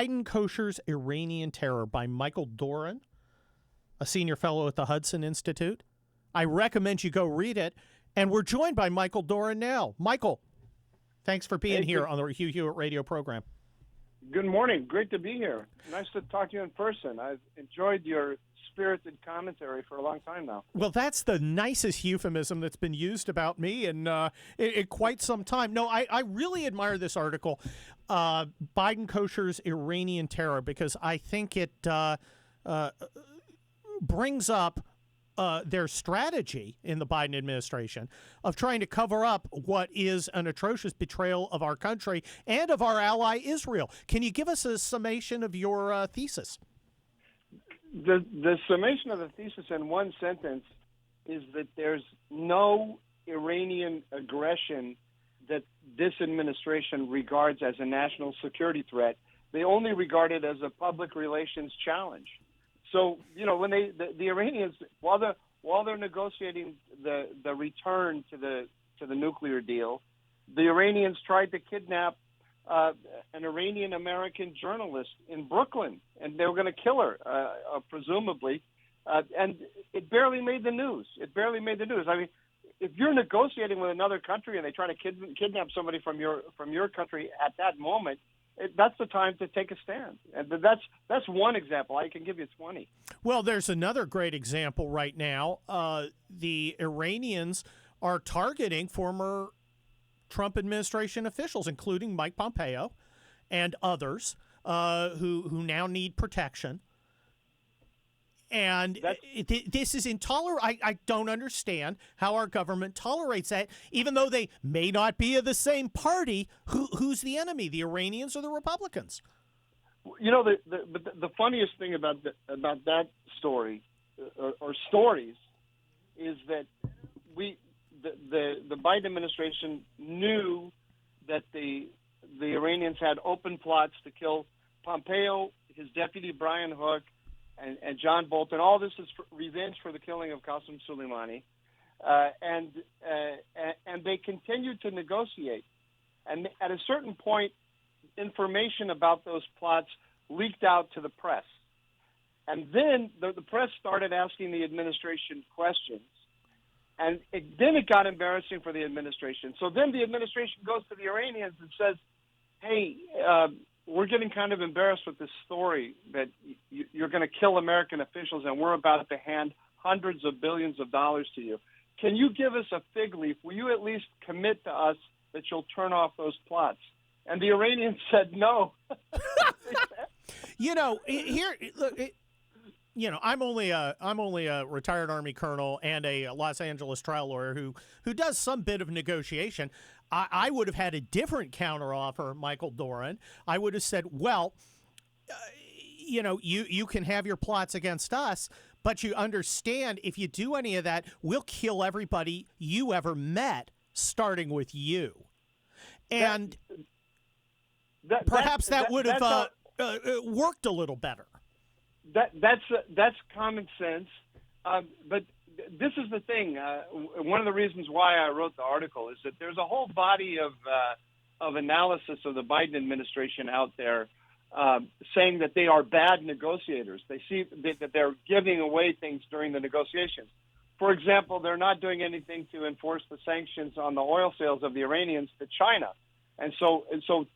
Biden Kosher's Iranian Terror by Michael Doran, a senior fellow at the Hudson Institute. I recommend you go read it. And we're joined by Michael Doran now. Michael, thanks for being here on the Hugh Hewitt radio program. Good morning. Great to be here. Nice to talk to you in person. I've enjoyed your spirited commentary for a long time now. Well, that's the nicest euphemism that's been used about me in quite some time. No, I really admire this article, Biden Kosher's Iranian Terror, because I think it brings up their strategy in the Biden administration of trying to cover up what is an atrocious betrayal of our country and of our ally Israel. Can you give us a summation of your thesis? The summation of the thesis in one sentence is that there's no Iranian aggression that this administration regards as a national security threat. They only regard it as a public relations challenge. So, you know, when the Iranians, while they're negotiating the return to the nuclear deal, the Iranians tried to kidnap an Iranian-American journalist in Brooklyn, and they were going to kill her, presumably. And it barely made the news. I mean, if you're negotiating with another country and they try to kidnap somebody from your country at that moment, that's the time to take a stand. And that's one example. I can give you 20. Well, there's another great example right now. The Iranians are targeting former Trump administration officials, including Mike Pompeo and others who now need protection. And this is intolerable. I don't understand how our government tolerates that, even though they may not be of the same party. Who's the enemy, the Iranians or the Republicans? You know, the funniest thing about that story or stories is that the Biden administration knew that the Iranians had open plots to kill Pompeo, his deputy Brian Hook, and John Bolton. All this is revenge for the killing of Qasem Soleimani, and they continued to negotiate. And at a certain point, information about those plots leaked out to the press, and then the press started asking the administration questions, and then it got embarrassing for the administration. So then the administration goes to the Iranians and says, "Hey, we're getting kind of embarrassed with this story that you're going to kill American officials and we're about to hand hundreds of billions of dollars to you. Can you give us a fig leaf? Will you at least commit to us that you'll turn off those plots?" And the Iranians said no. You know, here, look, you know, I'm only a retired Army colonel and a Los Angeles trial lawyer who does some bit of negotiation. I would have had a different counteroffer, Michael Doran. I would have said, well, you know, you can have your plots against us, but you understand if you do any of that, we'll kill everybody you ever met, starting with you. And perhaps that would have worked a little better. That's common sense, but this is the thing. One of the reasons why I wrote the article is that there's a whole body of analysis of the Biden administration out there saying that they are bad negotiators. They see that they're giving away things during the negotiations. For example, they're not doing anything to enforce the sanctions on the oil sales of the Iranians to China, and so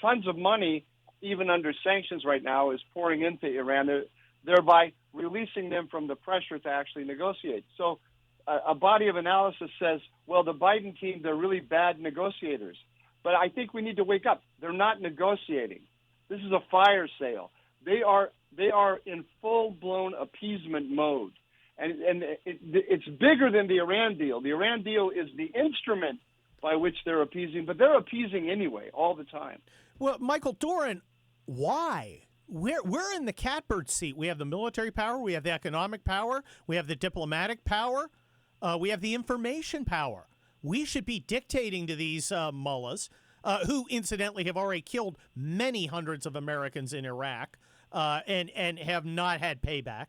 tons of money, even under sanctions right now, is pouring into Iran, thereby releasing them from the pressure to actually negotiate. So a body of analysis says, well, the Biden team, they're really bad negotiators. But I think we need to wake up. They're not negotiating. This is a fire sale. They are in full-blown appeasement mode. And it's bigger than the Iran deal. The Iran deal is the instrument by which they're appeasing, but they're appeasing anyway, all the time. Well, Michael Doran, why? We're in the catbird seat. We have the military power. We have the economic power. We have the diplomatic power. We have the information power. We should be dictating to these mullahs, who incidentally have already killed many hundreds of Americans in Iraq and have not had payback.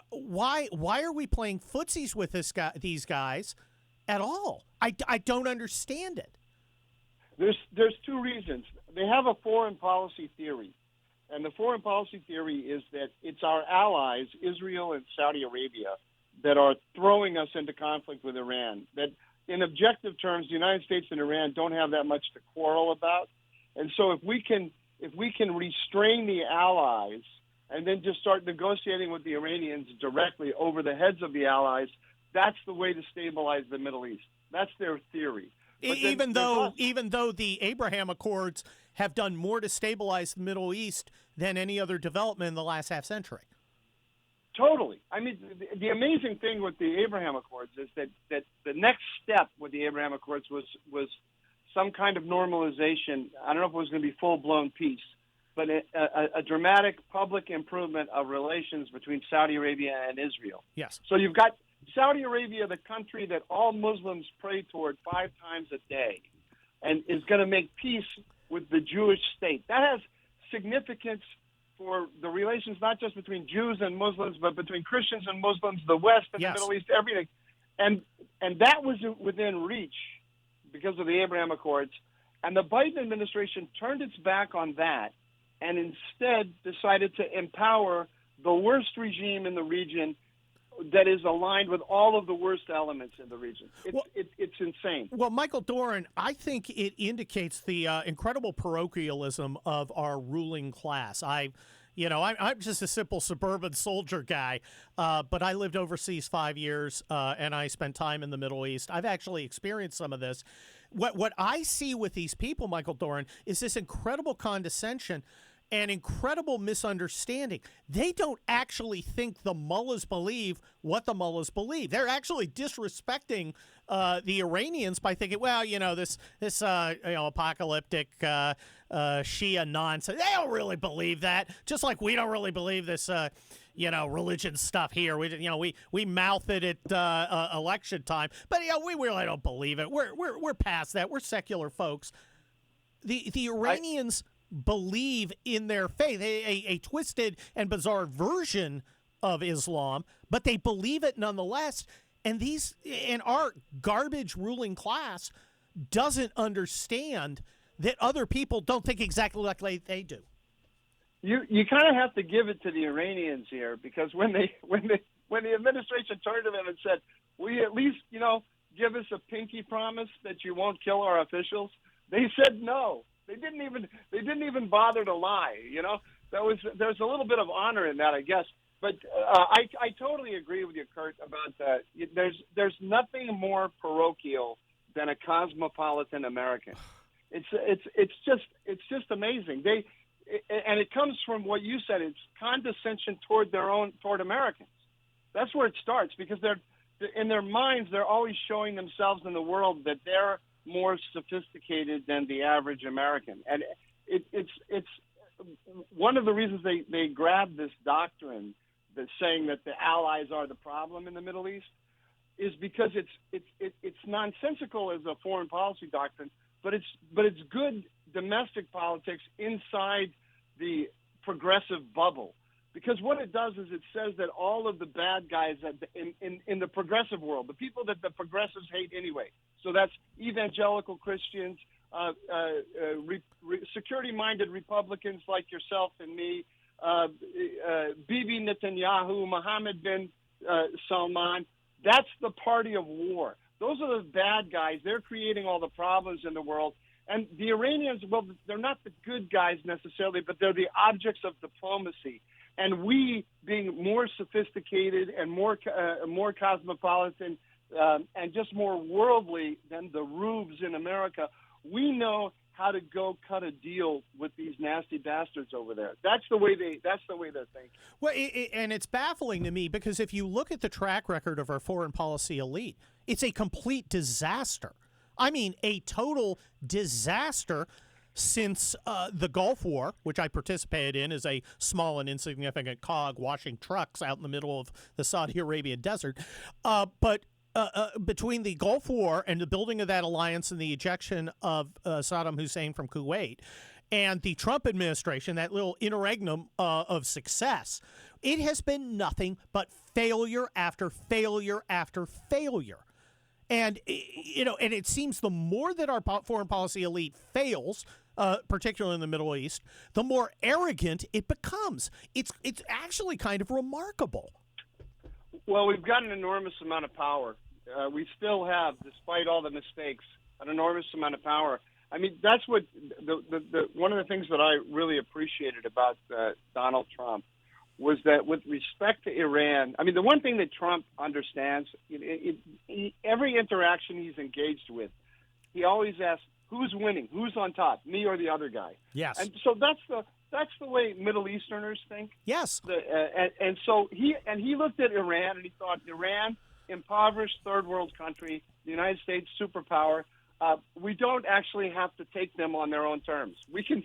Why are we playing footsies with these guys at all? I don't understand it. There's two reasons. They have a foreign policy theory. And the foreign policy theory is that it's our allies, Israel and Saudi Arabia, that are throwing us into conflict with Iran. That in objective terms, the United States and Iran don't have that much to quarrel about. And so if we can restrain the allies and then just start negotiating with the Iranians directly over the heads of the allies, that's the way to stabilize the Middle East. That's their theory. Even though the Abraham Accords have done more to stabilize the Middle East than any other development in the last half century. Totally. I mean, the amazing thing with the Abraham Accords is that the next step with the Abraham Accords was some kind of normalization. I don't know if it was going to be full-blown peace, but a dramatic public improvement of relations between Saudi Arabia and Israel. Yes. So you've got Saudi Arabia, the country that all Muslims pray toward 5 times a day, and is going to make peace with the Jewish state. That has significance for the relations not just between Jews and Muslims, but between Christians and Muslims, the West and yes. the Middle East, everything. And that was within reach because of the Abraham Accords. And the Biden administration turned its back on that and instead decided to empower the worst regime in the region that is aligned with all of the worst elements in the region. It's insane. Well, Michael Doran, I think it indicates the incredible parochialism of our ruling class. I'm just a simple suburban soldier guy, but I lived overseas 5 years, and I spent time in the Middle East. I've actually experienced some of this. What I see with these people, Michael Doran, is this incredible condescension and incredible misunderstanding. They don't actually think the mullahs believe what the mullahs believe. They're actually disrespecting the Iranians by thinking, well, this apocalyptic Shia nonsense. They don't really believe that. Just like we don't really believe this, religion stuff here. We mouth it at election time, but we really don't believe it. We're past that. We're secular folks. The Iranians believe in their faith, a twisted and bizarre version of Islam, but they believe it nonetheless. And our garbage ruling class doesn't understand that other people don't think exactly like they do. You kind of have to give it to the Iranians here, because when the administration turned to them and said, "Will you at least give us a pinky promise that you won't kill our officials?" They said no. They didn't even bother to lie. There's a little bit of honor in that, I guess. But I totally agree with you, Kurt, about that. There's nothing more parochial than a cosmopolitan American. It's just amazing. And it comes from what you said. It's condescension toward Americans. That's where it starts, because in their minds they're always showing themselves in the world that they're more sophisticated than the average American. And it's one of the reasons they grabbed this doctrine that's saying that the allies are the problem in the Middle East is because it's nonsensical as a foreign policy doctrine, but it's good domestic politics inside the progressive bubble. Because what it does is it says that all of the bad guys in the progressive world, the people that the progressives hate anyway, so that's evangelical Christians, security-minded Republicans like yourself and me, Bibi Netanyahu, Mohammed bin Salman, that's the party of war. Those are the bad guys. They're creating all the problems in the world. And the Iranians, well, they're not the good guys necessarily, but they're the objects of diplomacy. And we, being more sophisticated and more cosmopolitan and just more worldly than the rubes in America, we know how to go cut a deal with these nasty bastards over there. That's the way they're thinking. Well, and it's baffling to me, because if you look at the track record of our foreign policy elite, it's a complete disaster. I mean, a total disaster since the Gulf War, which I participated in as a small and insignificant cog washing trucks out in the middle of the Saudi Arabian desert. But between the Gulf War and the building of that alliance and the ejection of Saddam Hussein from Kuwait and the Trump administration, that little interregnum of success, it has been nothing but failure after failure after failure. And, and it seems the more that our foreign policy elite fails, particularly in the Middle East, the more arrogant it becomes. It's actually kind of remarkable. Well, we've got an enormous amount of power. We still have, despite all the mistakes, an enormous amount of power. I mean, that's what the one of the things that I really appreciated about Donald Trump was that with respect to Iran, I mean, the one thing that Trump understands, every interaction he's engaged with, he always asks, who's winning? Who's on top, me or the other guy? Yes. And so that's the way Middle Easterners think. Yes. And so he looked at Iran and he thought, Iran, impoverished third world country, the United States superpower. We don't actually have to take them on their own terms. We can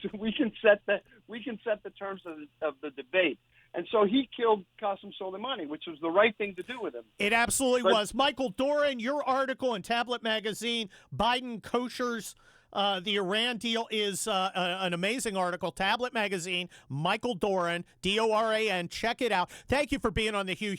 set the terms of the debate. And so he killed Qasem Soleimani, which was the right thing to do with him. It absolutely was. Michael Doran, your article in Tablet Magazine, Biden koshers the Iran deal, is an amazing article. Tablet Magazine, Michael Doran, Doran. Check it out. Thank you for being on the Hugh